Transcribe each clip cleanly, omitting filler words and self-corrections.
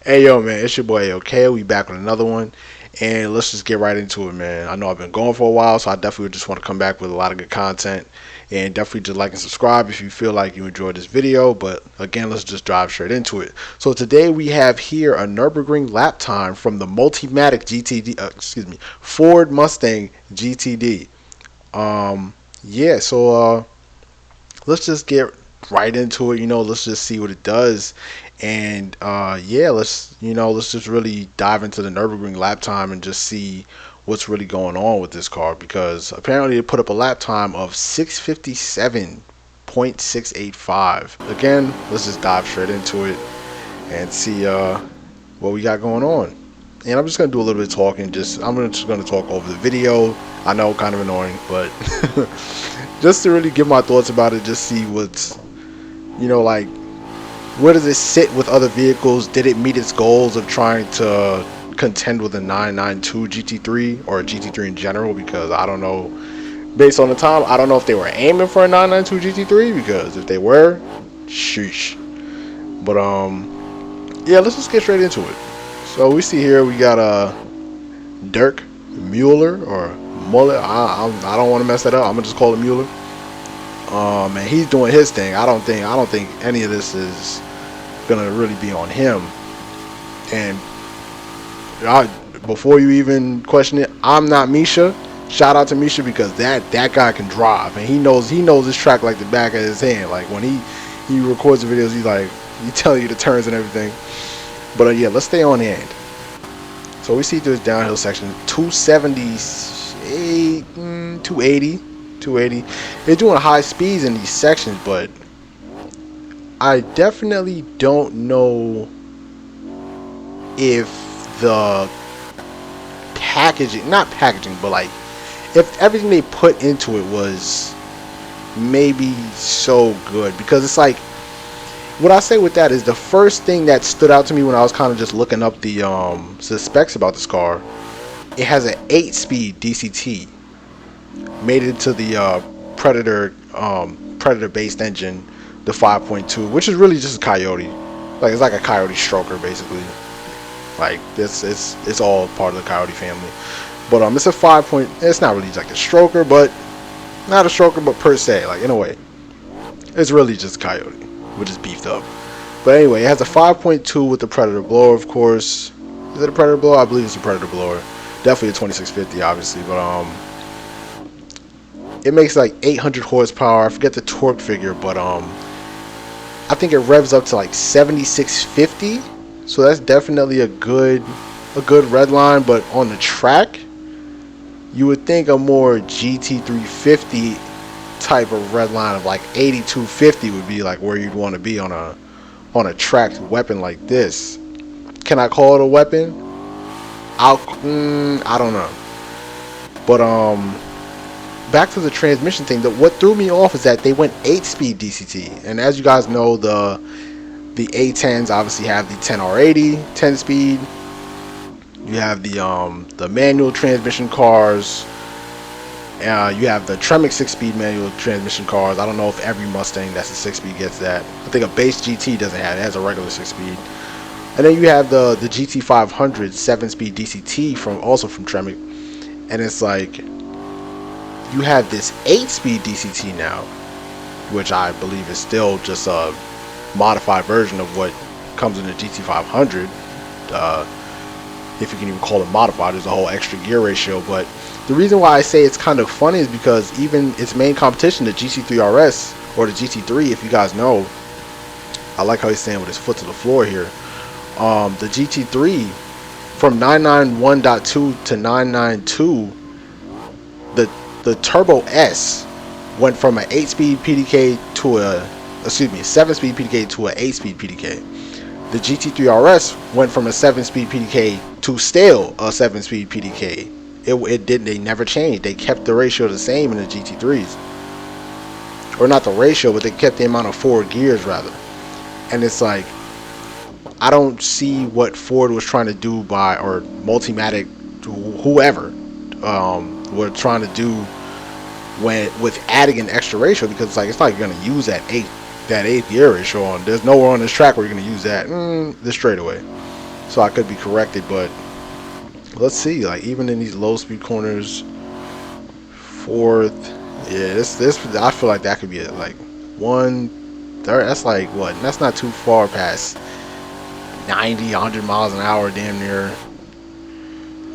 Hey yo, man, it's your boy OK. We back with another one, and let's just get right into it, man. I know I've been going for a while, so I definitely just want to come back with a lot of good content, and definitely just like and subscribe if you feel like you enjoyed this video. But again, let's just dive straight into it. So today we have here a Nurburgring lap time from the Multimatic GTD, Ford Mustang GTD. Yeah, so let's just get right into it. Let's just see what it does, and yeah, let's just really dive into the Nurburgring lap time and just see what's really going on with this car, because apparently it put up a lap time of 657.685. Again, let's just dive straight into it and see what we got going on. And I'm just gonna do a little bit of talking. I'm just gonna talk over the video. I know, kind of annoying, but just to really give my thoughts about it. Just see what's, like, where does it sit with other vehicles? Did it meet its goals of trying to contend with a 992 GT3 or a GT3 in general? Because I don't know, based on the time, I don't know if they were aiming for a 992 GT3. Because if they were, sheesh. But yeah, let's just get straight into it. So we see here we got a Dirk Mueller or Mullet. I don't want to mess that up. I'm gonna just call it Mueller. And he's doing his thing. I don't think any of this is gonna really be on him. And before you even question it, I'm not Misha. Shout out to Misha, because that guy can drive, and he knows his track like the back of his hand. Like when he records the videos, he's telling you the turns and everything. But yeah, let's stay on hand. So we see through this downhill section, 278, 280. They're doing high speeds in these sections, but I definitely don't know if the not packaging, but like if everything they put into it was maybe so good. Because it's like, what I say with that is, the first thing that stood out to me when I was kind of just looking up the specs about this car, it has an 8-speed DCT mated to the Predator based engine, the 5.2, which is really just a Coyote. Like, it's like a Coyote stroker basically. Like this, it's all part of the Coyote family. But it's a 5. It's not really like a stroker, but not a stroker, but per se, like in a way, it's really just Coyote, which is beefed up. But anyway, it has a 5.2 with the Predator blower, of course. Is it a Predator blower? I believe it's a Predator blower. Definitely a 2650, obviously, but it makes like 800 horsepower. I forget the torque figure, but I think it revs up to like 7650. So that's definitely a good red line. But on the track, you would think a more GT350 type of red line of like 8250 would be like where you'd want to be on a tracked weapon like this. Can I call it a weapon? I don't know. But back to the transmission thing. What threw me off is that they went 8-speed DCT, and as you guys know, the A10s obviously have the 10R80 10-speed. You have the manual transmission cars. You have the Tremec 6-speed manual transmission cars. I don't know if every Mustang that's a 6-speed gets that. I think a base GT doesn't have it. It has a regular 6-speed. And then you have the GT500 7-speed DCT also from Tremec. And it's like, you have this 8-speed DCT now, which I believe is still just a modified version of what comes in the GT500. If you can even call it modified, there's a whole extra gear ratio. But the reason why I say it's kind of funny is because even its main competition, the GT3 RS or the GT3, if you guys know, I like how he's standing with his foot to the floor here. The GT3 from 991.2 to 992, the Turbo S went from an 8-speed PDK to a 7-speed PDK to an 8-speed PDK. The GT3 RS went from a 7-speed PDK to still a 7-speed PDK. They never changed. They kept the ratio the same in the GT3s, or not the ratio, but they kept the amount of forward gears rather. And it's like, I don't see what Ford was trying to do or Multimatic, whoever, were trying to do with adding an extra ratio, because it's like, it's not like you're gonna use that eighth gear ratio on. There's nowhere on this track where you're gonna use that this straightaway. so I could be corrected. But let's see, like even in these low speed corners, fourth, yeah, this I feel like that could be it. Like 130. That's like what? That's not too far past 90, 100 miles an hour, damn near.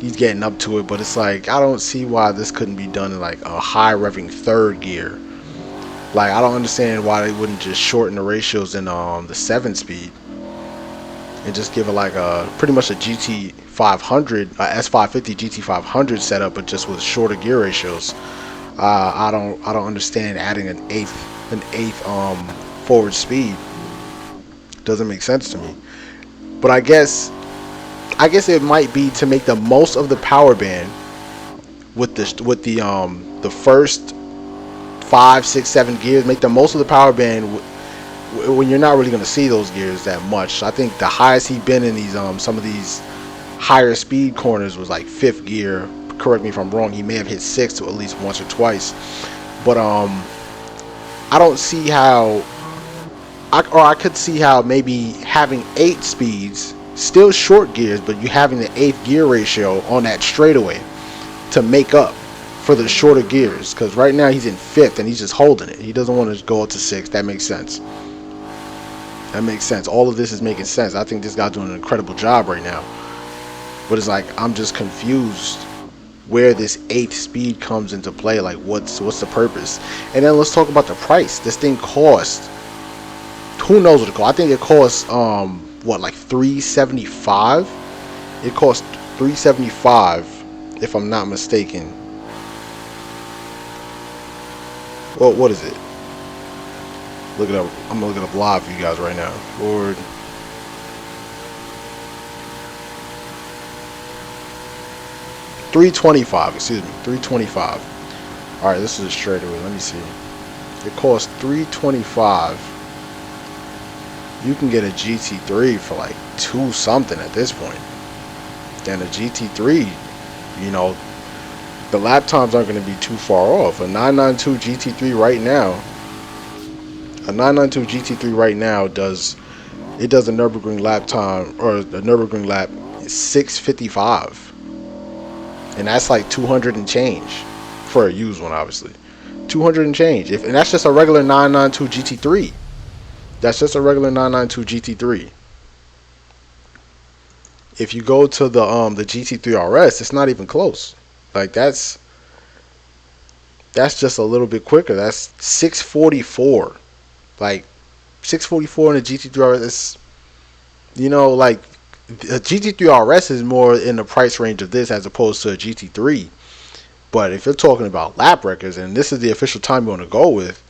He's getting up to it, but it's like I don't see why this couldn't be done in like a high revving third gear. Like I don't understand why they wouldn't just shorten the ratios in the 7 speed and just give it like a pretty much a GT 500, a S550 GT 500 setup, but just with shorter gear ratios. I don't understand adding an eighth forward speed. Doesn't make sense to me. But I guess it might be to make the most of the power band with the first 5, 6, 7 gears. Make the most of the power band when you're not really going to see those gears that much. I think the highest he's been in these some of these higher speed corners was like 5th gear. Correct me if I'm wrong. He may have hit 6 to at least once or twice. But I don't see how. I could see how maybe having 8 speeds, still short gears, but you having the 8th gear ratio on that straightaway to make up for the shorter gears. Because right now he's in 5th and he's just holding it. He doesn't want to go up to 6. That makes sense. That makes sense. All of this is making sense. I think this guy's doing an incredible job right now. But it's like I'm just confused where this 8th speed comes into play. Like what's the purpose? And then let's talk about the price. This thing cost, who knows what it costs. I think it costs what, like $375. It costs $375 if I'm not mistaken. Well, what is it? Look it up. I'm gonna look it up live for you guys right now. Ford $325. Excuse me, $325. All right, this is a straightaway. Let me see. It costs $325. You can get a GT3 for like 2 something at this point. And a GT3, you know, the lap times aren't going to be too far off. A 992 GT3 right now. A 992 GT3 right now does a Nurburgring lap time, or the Nurburgring lap is 6:55, and that's like 200 and change for a used one, obviously. 200 and change, and that's just a regular 992 GT3. That's just a regular 992 GT3. If you go to the GT3 RS, it's not even close. Like that's just a little bit quicker. That's 644. Like 644 in a GT3 RS is, you know, like a GT3 RS is more in the price range of this as opposed to a GT3. But if you're talking about lap records, and this is the official time you want to go with,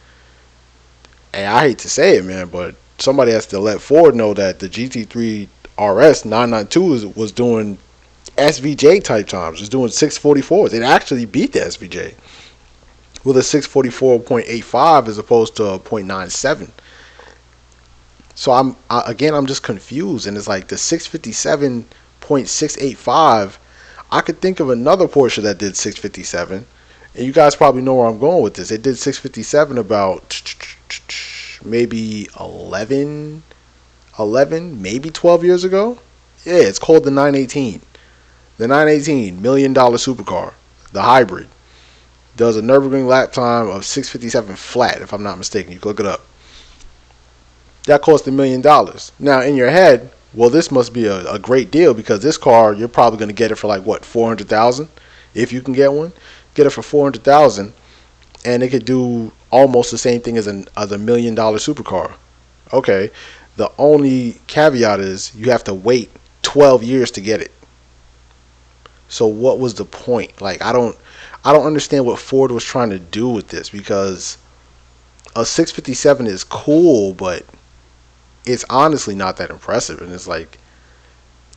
and I hate to say it, man, but somebody has to let Ford know that the GT3 RS 992 was doing SVJ type times. It's doing 644s. It actually beat the SVJ with a 644.85 as opposed to a 0.97. So I'm just confused, and it's like the 657.685. I could think of another Porsche that did 657, and you guys probably know where I'm going with this. It did 657 about maybe 11, maybe 12 years ago. Yeah, it's called the 918. The 918 $1 million supercar, the hybrid, does a Nurburgring lap time of 6:57 flat, if I'm not mistaken. You can look it up. That cost $1 million. Now, in your head, well, this must be a great deal because this car, you're probably going to get it for like, what, $400,000? If you can get one, get it for $400,000, and it could do almost the same thing as a $1 million supercar. Okay, the only caveat is you have to wait 12 years to get it. So what was the point? Like, I don't understand what Ford was trying to do with this, because a 657 is cool, but it's honestly not that impressive. And it's like,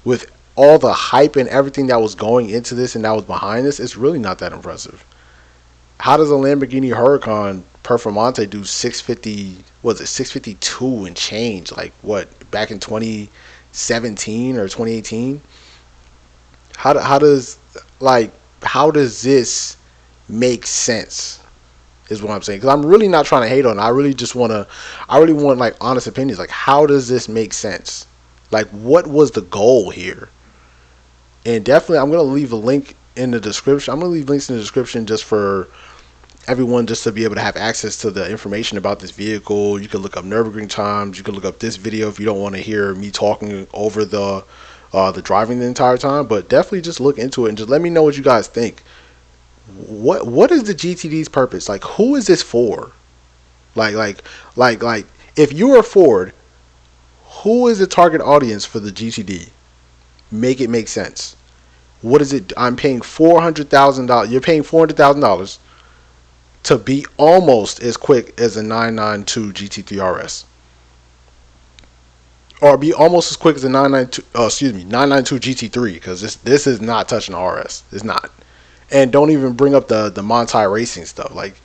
with all the hype and everything that was going into this and that was behind this, it's really not that impressive. How does a Lamborghini Huracan Performante do 650? Was it 652 and change? Like what, back in 2017 or 2018? How does this make sense? Is what I'm saying. Because I'm really not trying to hate on it. I really want like honest opinions. Like, how does this make sense? Like, what was the goal here? And definitely, I'm going to leave a link in the description. I'm going to leave links in the description just for everyone, just to be able to have access to the information about this vehicle. You can look up Nurburgring times. You can look up this video if you don't want to hear me talking over the driving the entire time. But definitely just look into it and just let me know what you guys think. What is the GTD's purpose? Like, who is this for? Like, if you're a Ford, who is the target audience for the GTD? Make it make sense. What is it? I'm paying $400,000. You're paying $400,000 to be almost as quick as a 992 GT3 RS, or be almost as quick as a 992 GT3, because this is not touching the RS. It's not. And don't even bring up the Monti Racing stuff. Like,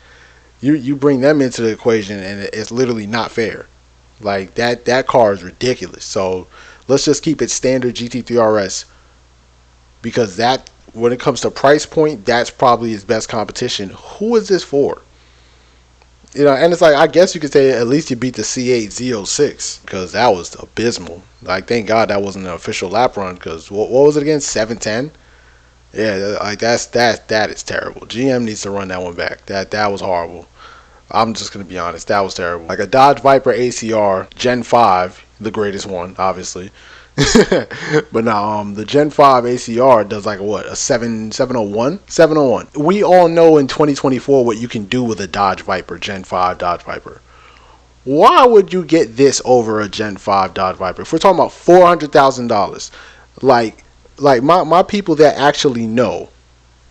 you bring them into the equation, and it's literally not fair. Like, that car is ridiculous. So let's just keep it standard GT3 RS, because that, when it comes to price point, that's probably his best competition. Who is this for? You know, and it's like, I guess you could say at least you beat the C8 Z06, because that was abysmal. Like, thank God that wasn't an official lap run, because what was it again? 710? Yeah, like that is terrible. GM needs to run that one back. That was horrible. I'm just gonna be honest, that was terrible. Like a Dodge Viper ACR Gen 5, the greatest one, obviously. But now the Gen 5 ACR does like a 701? 701. We all know in 2024 what you can do with a Dodge Viper, Gen 5 Dodge Viper. Why would you get this over a Gen 5 Dodge Viper? If we're talking about $400,000, like my people that actually know,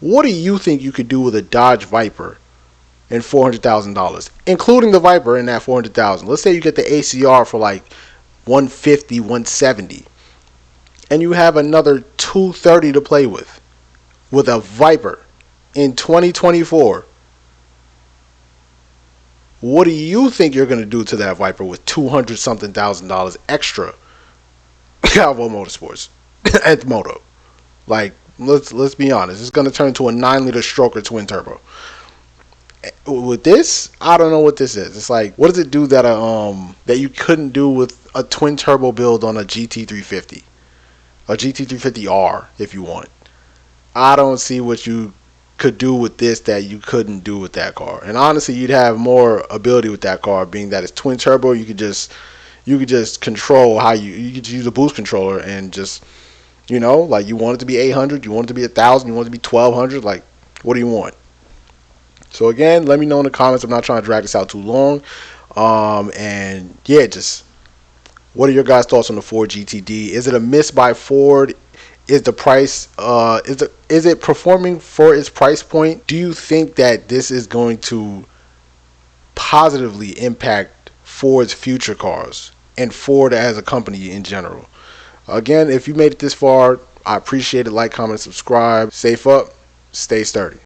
what do you think you could do with a Dodge Viper and $400,000, including the Viper in that $400,000? Let's say you get the ACR for like 150, 170, and you have another 230 to play with a Viper in 2024. What do you think you're going to do to that Viper with $200 something thousand extra? Cowboy Motorsports at Moto. Like, let's be honest, it's going to turn to a 9-liter stroker twin turbo. With this, I don't know what this is. It's like, what does it do that that you couldn't do with a twin turbo build on a GT350, a GT350R if you want? I don't see what you could do with this that you couldn't do with that car. And honestly, you'd have more ability with that car, being that it's twin turbo. You could just control how you could use a boost controller and just, you know, like, you want it to be 800, you want it to be 1,000, you want it to be 1,200. Like, what do you want? So again, let me know in the comments. I'm not trying to drag this out too long. And yeah, just what are your guys' thoughts on the Ford GTD? Is it a miss by Ford? Is the price is it performing for its price point? Do you think that this is going to positively impact Ford's future cars and Ford as a company in general? Again, if you made it this far, I appreciate it. Like, comment, subscribe. Safe up, stay sturdy.